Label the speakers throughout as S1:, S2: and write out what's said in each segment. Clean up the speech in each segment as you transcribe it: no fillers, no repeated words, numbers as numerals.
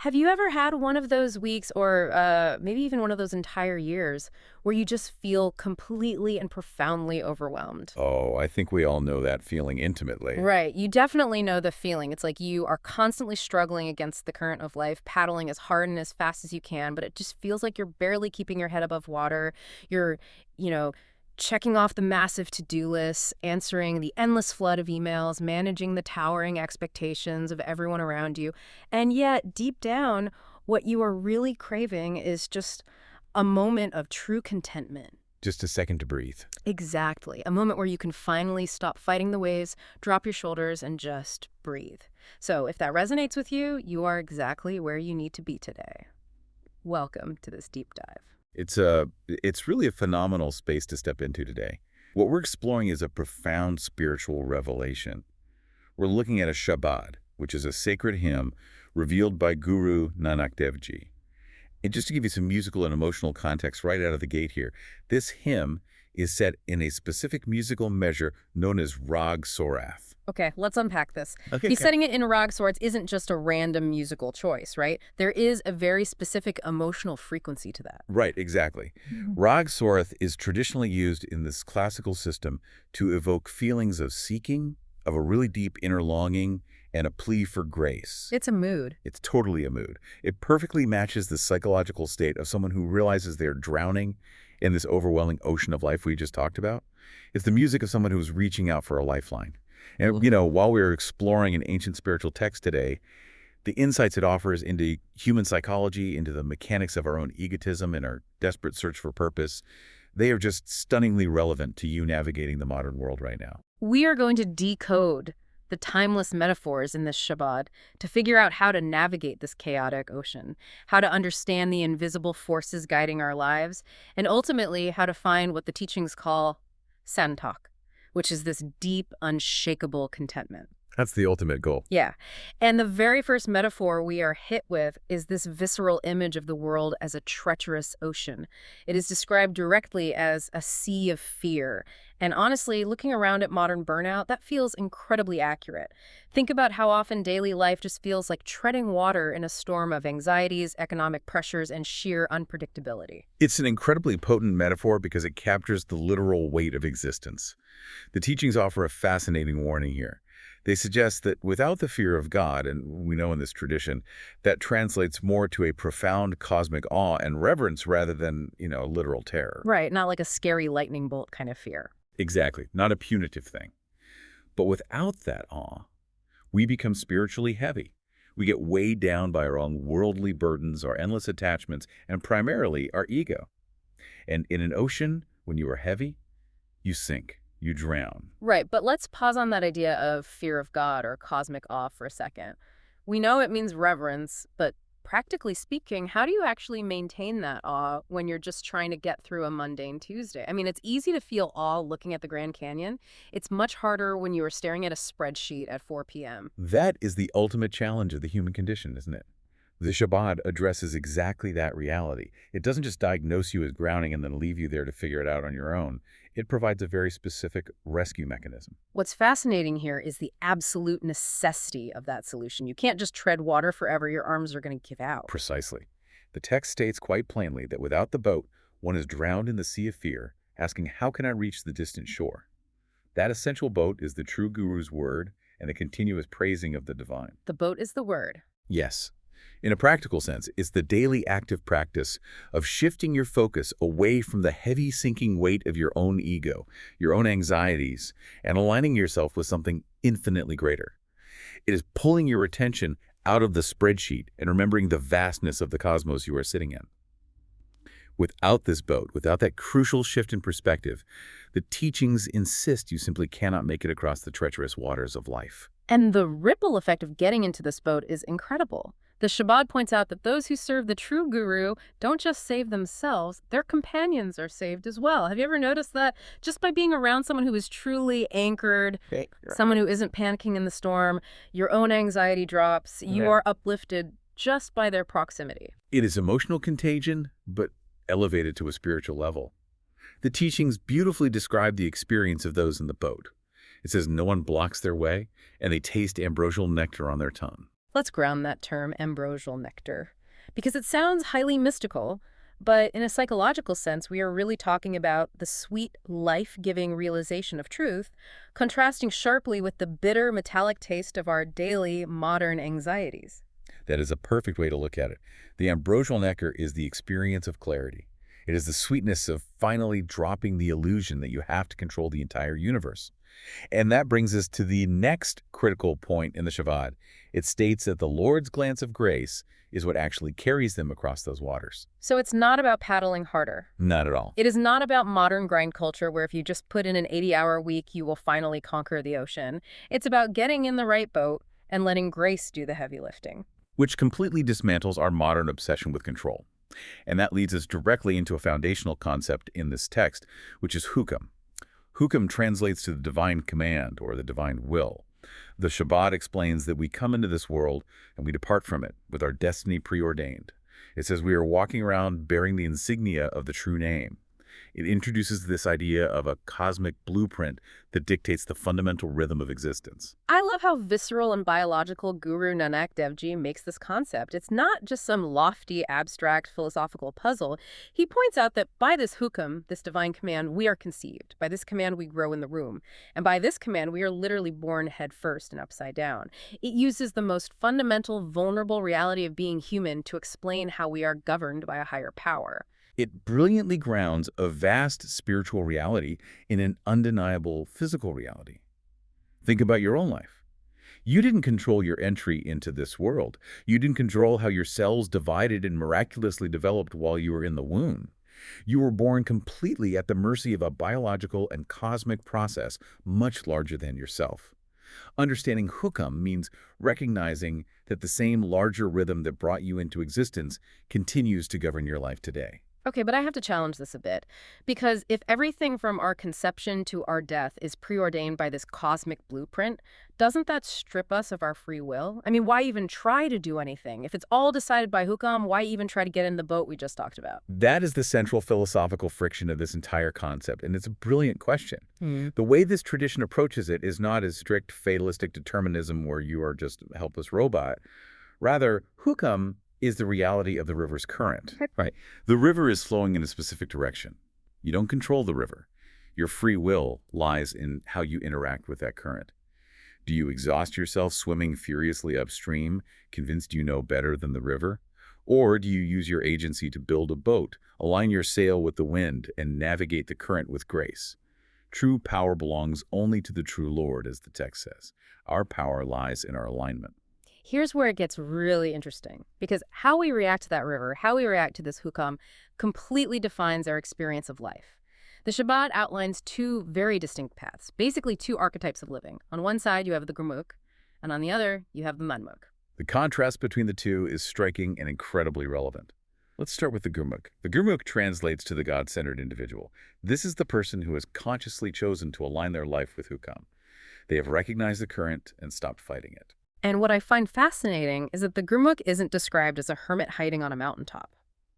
S1: Have you ever had one of those weeks or maybe even one of those entire years where you just feel completely and profoundly overwhelmed?
S2: Oh, I think we all know that feeling intimately.
S1: Right. You definitely know the feeling. It's like you are constantly struggling against the current of life, paddling as hard and as fast as you can, but it just feels like you're barely keeping your head above water. You're, you know, checking off the massive to-do lists, answering the endless flood of emails, managing the towering expectations of everyone around you. And yet, deep down, what you are really craving is just a moment of true contentment.
S2: Just a second to breathe.
S1: Exactly. A moment where you can finally stop fighting the waves, drop your shoulders, and just breathe. So if that resonates with you, you are exactly where you need to be today. Welcome to this deep dive.
S2: It's really a phenomenal space to step into today. What we're exploring is a profound spiritual revelation. We're looking at a Shabad, which is a sacred hymn revealed by Guru Nanak Dev Ji. And just to give you some musical and emotional context right out of the gate here, this hymn is set in a specific musical measure known as Rag Sorat'h.
S1: Okay, let's unpack this.
S2: Okay.
S1: Setting it in rag swords isn't just a random musical choice, right? There is a very specific emotional frequency to that.
S2: Right, exactly. Rag Sorat'h is traditionally used in this classical system to evoke feelings of seeking, of a really deep inner longing, and a plea for grace.
S1: It's a mood.
S2: It's totally a mood. It perfectly matches the psychological state of someone who realizes they're drowning in this overwhelming ocean of life we just talked about. It's the music of someone who's reaching out for a lifeline. And, while we're exploring an ancient spiritual text today, the insights it offers into human psychology, into the mechanics of our own egotism and our desperate search for purpose, they are just stunningly relevant to you navigating the modern world right now.
S1: We are going to decode the timeless metaphors in this Shabad to figure out how to navigate this chaotic ocean, how to understand the invisible forces guiding our lives, and ultimately how to find what the teachings call santok, which is this deep, unshakable contentment.
S2: That's the ultimate goal.
S1: Yeah. And the very first metaphor we are hit with is this visceral image of the world as a treacherous ocean. It is described directly as a sea of fear. And honestly, looking around at modern burnout, that feels incredibly accurate. Think about how often daily life just feels like treading water in a storm of anxieties, economic pressures, and sheer unpredictability.
S2: It's an incredibly potent metaphor because it captures the literal weight of existence. The teachings offer a fascinating warning here. They suggest that without the fear of God, and we know in this tradition, that translates more to a profound cosmic awe and reverence rather than, literal terror.
S1: Right, not like a scary lightning bolt kind of fear.
S2: Exactly, not a punitive thing. But without that awe, we become spiritually heavy. We get weighed down by our own worldly burdens, our endless attachments, and primarily our ego. And in an ocean, when you are heavy, you sink. You drown.
S1: Right, but let's pause on that idea of fear of God or cosmic awe for a second. We know it means reverence, but practically speaking, how do you actually maintain that awe when you're just trying to get through a mundane Tuesday? I mean, it's easy to feel awe looking at the Grand Canyon. It's much harder when you are staring at a spreadsheet at 4 p.m.
S2: That is the ultimate challenge of the human condition, isn't it? The Shabbat addresses exactly that reality. It doesn't just diagnose you as drowning and then leave you there to figure it out on your own. It provides a very specific rescue mechanism.
S1: What's fascinating here is the absolute necessity of that solution. You can't just tread water forever. Your arms are going to give out.
S2: Precisely. The text states quite plainly that without the boat, one is drowned in the sea of fear, asking, how can I reach the distant shore? That essential boat is the true Guru's word and the continuous praising of the divine.
S1: The boat is the word.
S2: Yes. In a practical sense, it's the daily active practice of shifting your focus away from the heavy sinking weight of your own ego, your own anxieties, and aligning yourself with something infinitely greater. It is pulling your attention out of the spreadsheet and remembering the vastness of the cosmos you are sitting in. Without this boat, without that crucial shift in perspective, the teachings insist you simply cannot make it across the treacherous waters of life.
S1: And the ripple effect of getting into this boat is incredible. The Shabad points out that those who serve the true guru don't just save themselves, their companions are saved as well. Have you ever noticed that? Just by being around someone who is truly anchored, someone who isn't panicking in the storm, your own anxiety drops, you are uplifted just by their proximity.
S2: It is emotional contagion, but elevated to a spiritual level. The teachings beautifully describe the experience of those in the boat. It says no one blocks their way, and they taste ambrosial nectar on their tongue.
S1: Let's ground that term, ambrosial nectar, because it sounds highly mystical, but in a psychological sense, we are really talking about the sweet, life-giving realization of truth, contrasting sharply with the bitter, metallic taste of our daily, modern anxieties.
S2: That is a perfect way to look at it. The ambrosial nectar is the experience of clarity. It is the sweetness of finally dropping the illusion that you have to control the entire universe. And that brings us to the next critical point in the Shabbat. It states that the Lord's glance of grace is what actually carries them across those waters.
S1: So it's not about paddling harder.
S2: Not at all.
S1: It is not about modern grind culture where if you just put in an 80-hour week, you will finally conquer the ocean. It's about getting in the right boat and letting grace do the heavy lifting.
S2: Which completely dismantles our modern obsession with control. And that leads us directly into a foundational concept in this text, which is hukam. Hukam translates to the divine command or the divine will. The Shabbat explains that we come into this world and we depart from it with our destiny preordained. It says we are walking around bearing the insignia of the true name. It introduces this idea of a cosmic blueprint that dictates the fundamental rhythm of existence.
S1: I love how visceral and biological Guru Nanak Dev Ji makes this concept. It's not just some lofty, abstract, philosophical puzzle. He points out that by this hukam, this divine command, we are conceived. By this command, we grow in the womb. And by this command, we are literally born head first and upside down. It uses the most fundamental, vulnerable reality of being human to explain how we are governed by a higher power.
S2: It brilliantly grounds a vast spiritual reality in an undeniable physical reality. Think about your own life. You didn't control your entry into this world. You didn't control how your cells divided and miraculously developed while you were in the womb. You were born completely at the mercy of a biological and cosmic process much larger than yourself. Understanding hukam means recognizing that the same larger rhythm that brought you into existence continues to govern your life today.
S1: Okay, but I have to challenge this a bit, because if everything from our conception to our death is preordained by this cosmic blueprint, doesn't that strip us of our free will? I mean, why even try to do anything? If it's all decided by hukam, why even try to get in the boat we just talked about?
S2: That is the central philosophical friction of this entire concept, and it's a brilliant question.
S1: Hmm.
S2: The way this tradition approaches it is not as strict fatalistic determinism where you are just a helpless robot. Rather, hukam is the reality of the river's current. Right. The river is flowing in a specific direction. You don't control the river. Your free will lies in how you interact with that current. Do you exhaust yourself swimming furiously upstream, convinced you know better than the river? Or do you use your agency to build a boat, align your sail with the wind, and navigate the current with grace? True power belongs only to the true Lord, as the text says. Our power lies in our alignment.
S1: Here's where it gets really interesting, because how we react to that river, how we react to this hukam, completely defines our experience of life. The Shabbat outlines two very distinct paths, basically two archetypes of living. On one side, you have the Gurmukh, and on the other, you have the Manmukh.
S2: The contrast between the two is striking and incredibly relevant. Let's start with the Gurmukh. The Gurmukh translates to the God-centered individual. This is the person who has consciously chosen to align their life with hukam. They have recognized the current and stopped fighting it.
S1: And what I find fascinating is that the Gurmukh isn't described as a hermit hiding on a mountaintop.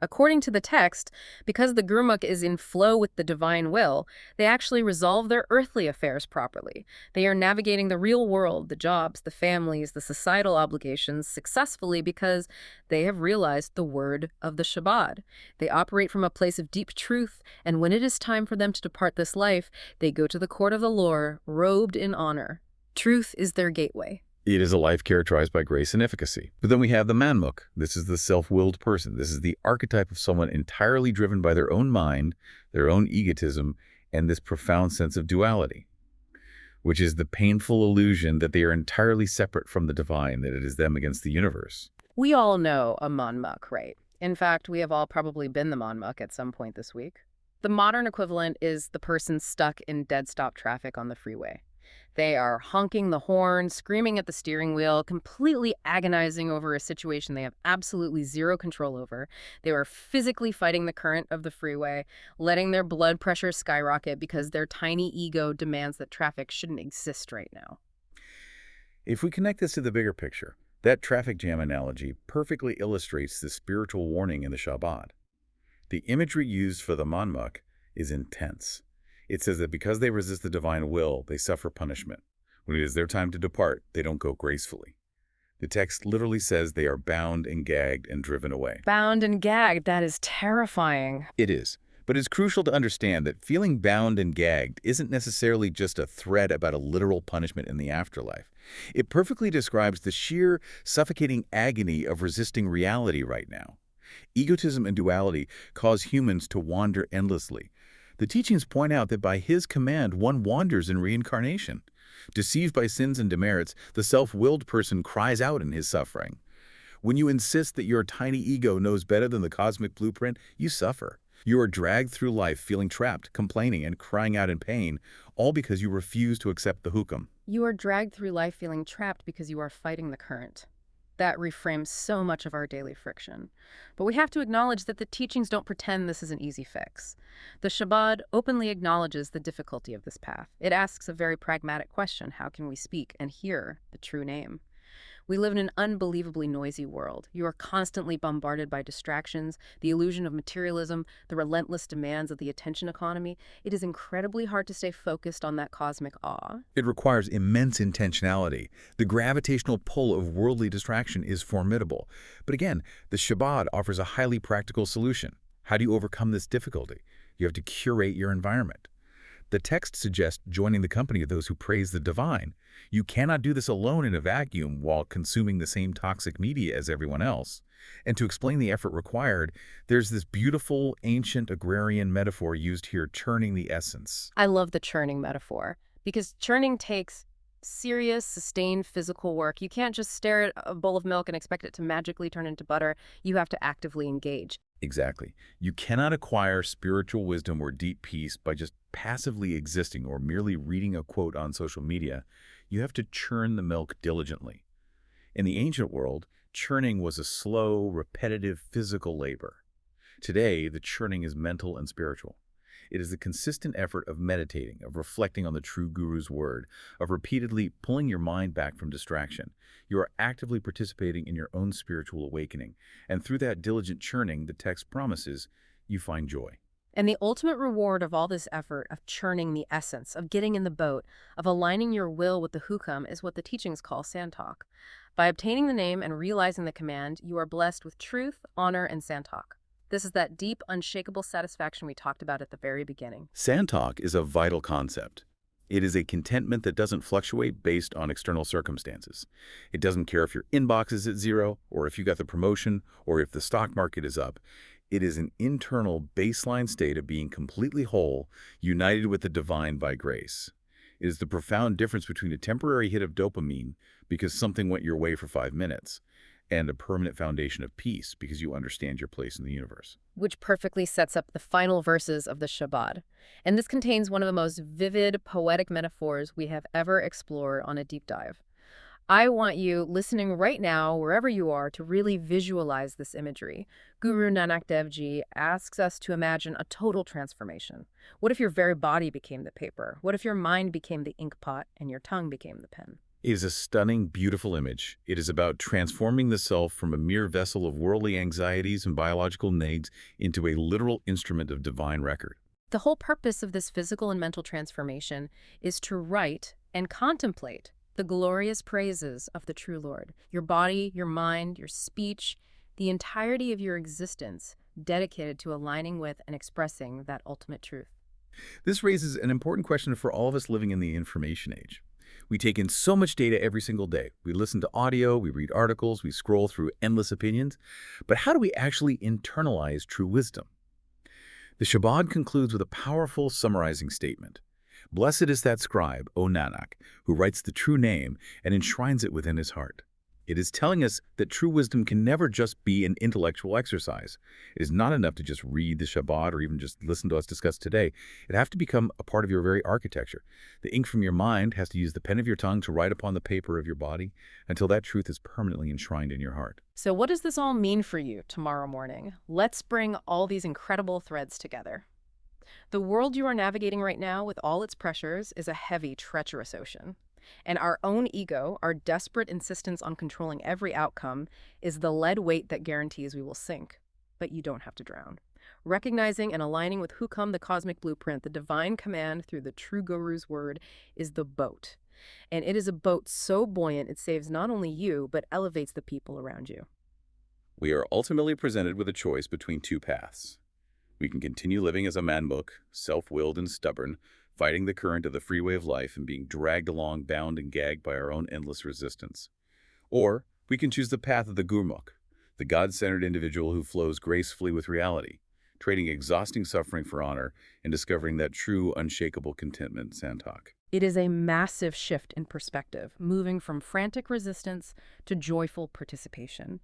S1: According to the text, because the Gurmukh is in flow with the divine will, they actually resolve their earthly affairs properly. They are navigating the real world, the jobs, the families, the societal obligations successfully because they have realized the word of the Shabbat. They operate from a place of deep truth, and when it is time for them to depart this life, they go to the court of the Lord, robed in honor. Truth is their gateway.
S2: It is a life characterized by grace and efficacy. But then we have the manmukh. This is the self-willed person. This is the archetype of someone entirely driven by their own mind, their own egotism, and this profound sense of duality, which is the painful illusion that they are entirely separate from the divine, that it is them against the universe.
S1: We all know a manmukh, right? In fact, we have all probably been the manmukh at some point this week. The modern equivalent is the person stuck in dead-stop traffic on the freeway. They are honking the horn, screaming at the steering wheel, completely agonizing over a situation they have absolutely zero control over. They are physically fighting the current of the freeway, letting their blood pressure skyrocket because their tiny ego demands that traffic shouldn't exist right now.
S2: If we connect this to the bigger picture, that traffic jam analogy perfectly illustrates the spiritual warning in the Shabbat. The imagery used for the manmukh is intense. It says that because they resist the divine will, they suffer punishment. When it is their time to depart, they don't go gracefully. The text literally says they are bound and gagged and driven away.
S1: Bound and gagged, that is terrifying.
S2: It is. But it's crucial to understand that feeling bound and gagged isn't necessarily just a threat about a literal punishment in the afterlife. It perfectly describes the sheer, suffocating agony of resisting reality right now. Egotism and duality cause humans to wander endlessly. The teachings point out that by his command, one wanders in reincarnation. Deceived by sins and demerits, the self-willed person cries out in his suffering. When you insist that your tiny ego knows better than the cosmic blueprint, you suffer. You are dragged through life feeling trapped, complaining, and crying out in pain, all because you refuse to accept the hukam.
S1: You are dragged through life feeling trapped because you are fighting the current. That reframes so much of our daily friction. But we have to acknowledge that the teachings don't pretend this is an easy fix. The Shabbat openly acknowledges the difficulty of this path. It asks a very pragmatic question: how can we speak and hear the true name? We live in an unbelievably noisy world. You are constantly bombarded by distractions, the illusion of materialism, the relentless demands of the attention economy. It is incredibly hard to stay focused on that cosmic awe.
S2: It requires immense intentionality. The gravitational pull of worldly distraction is formidable. But again, the Shabbat offers a highly practical solution. How do you overcome this difficulty? You have to curate your environment. The text suggests joining the company of those who praise the divine. You cannot do this alone in a vacuum while consuming the same toxic media as everyone else. And to explain the effort required, there's this beautiful, ancient agrarian metaphor used here, churning the essence.
S1: I love the churning metaphor because churning takes serious, sustained physical work. You can't just stare at a bowl of milk and expect it to magically turn into butter. You have to actively engage.
S2: Exactly. You cannot acquire spiritual wisdom or deep peace by just passively existing or merely reading a quote on social media. You have to churn the milk diligently. In the ancient world, churning was a slow, repetitive physical labor. Today, the churning is mental and spiritual. It is the consistent effort of meditating, of reflecting on the true Guru's word, of repeatedly pulling your mind back from distraction. You are actively participating in your own spiritual awakening, and through that diligent churning, the text promises, you find joy.
S1: And the ultimate reward of all this effort of churning the essence, of getting in the boat, of aligning your will with the hukam is what the teachings call santok. By obtaining the name and realizing the command, you are blessed with truth, honor, and santok. This is that deep, unshakable satisfaction we talked about at the very beginning.
S2: Santok is a vital concept. It is a contentment that doesn't fluctuate based on external circumstances. It doesn't care if your inbox is at zero, or if you got the promotion, or if the stock market is up. It is an internal baseline state of being completely whole, united with the divine by grace. It is the profound difference between a temporary hit of dopamine because something went your way for 5 minutes, and a permanent foundation of peace because you understand your place in the universe.
S1: Which perfectly sets up the final verses of the Shabbat. And this contains one of the most vivid, poetic metaphors we have ever explored on a deep dive. I want you, listening right now, wherever you are, to really visualize this imagery. Guru Nanak Dev Ji asks us to imagine a total transformation. What if your very body became the paper? What if your mind became the ink pot and your tongue became the pen?
S2: It is a stunning, beautiful image. It is about transforming the self from a mere vessel of worldly anxieties and biological nags into a literal instrument of divine record.
S1: The whole purpose of this physical and mental transformation is to write and contemplate the glorious praises of the true Lord. Your body, your mind, your speech, the entirety of your existence dedicated to aligning with and expressing that ultimate truth.
S2: This raises an important question for all of us living in the information age. We take in so much data every single day. We listen to audio, we read articles, we scroll through endless opinions. But how do we actually internalize true wisdom? The Shabad concludes with a powerful summarizing statement. Blessed is that scribe, O Nanak, who writes the true name and enshrines it within his heart. It is telling us that true wisdom can never just be an intellectual exercise. It is not enough to just read the Shabbat or even just listen to us discuss today. It has to become a part of your very architecture. The ink from your mind has to use the pen of your tongue to write upon the paper of your body until that truth is permanently enshrined in your heart.
S1: So what does this all mean for you tomorrow morning? Let's bring all these incredible threads together. The world you are navigating right now with all its pressures is a heavy, treacherous ocean. And our own ego, our desperate insistence on controlling every outcome, is the lead weight that guarantees we will sink. But you don't have to drown. Recognizing and aligning with Hukam, the cosmic blueprint, the divine command through the true Guru's word, is the boat. And it is a boat so buoyant it saves not only you, but elevates the people around you.
S2: We are ultimately presented with a choice between two paths. We can continue living as a manmuk, self-willed and stubborn, fighting the current of the freeway of life and being dragged along, bound and gagged by our own endless resistance. Or we can choose the path of the Gurmukh, the God-centered individual who flows gracefully with reality, trading exhausting suffering for honor and discovering that true, unshakable contentment, Santok.
S1: It is a massive shift in perspective, moving from frantic resistance to joyful participation.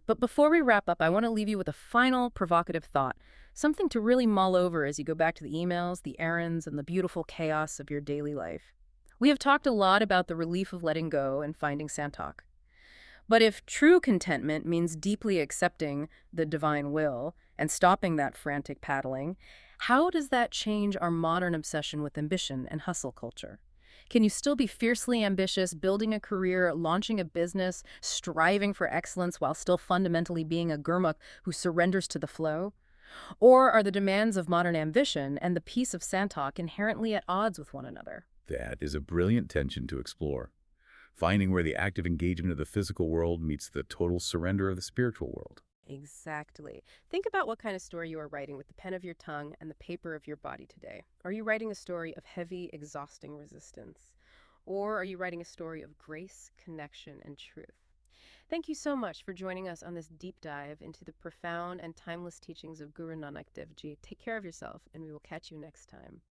S1: But before we wrap up, I want to leave you with a final provocative thought, something to really mull over as you go back to the emails, the errands, and the beautiful chaos of your daily life. We have talked a lot about the relief of letting go and finding Santok. But if true contentment means deeply accepting the divine will and stopping that frantic paddling, how does that change our modern obsession with ambition and hustle culture? Can you still be fiercely ambitious, building a career, launching a business, striving for excellence while still fundamentally being a gurmukh who surrenders to the flow? Or are the demands of modern ambition and the peace of Santok inherently at odds with one another?
S2: That is a brilliant tension to explore, finding where the active engagement of the physical world meets the total surrender of the spiritual world.
S1: Exactly. Think about what kind of story you are writing with the pen of your tongue and the paper of your body today. Are you writing a story of heavy, exhausting resistance? Or are you writing a story of grace, connection, and truth? Thank you so much for joining us on this deep dive into the profound and timeless teachings of Guru Nanak Dev Ji. Take care of yourself, and we will catch you next time.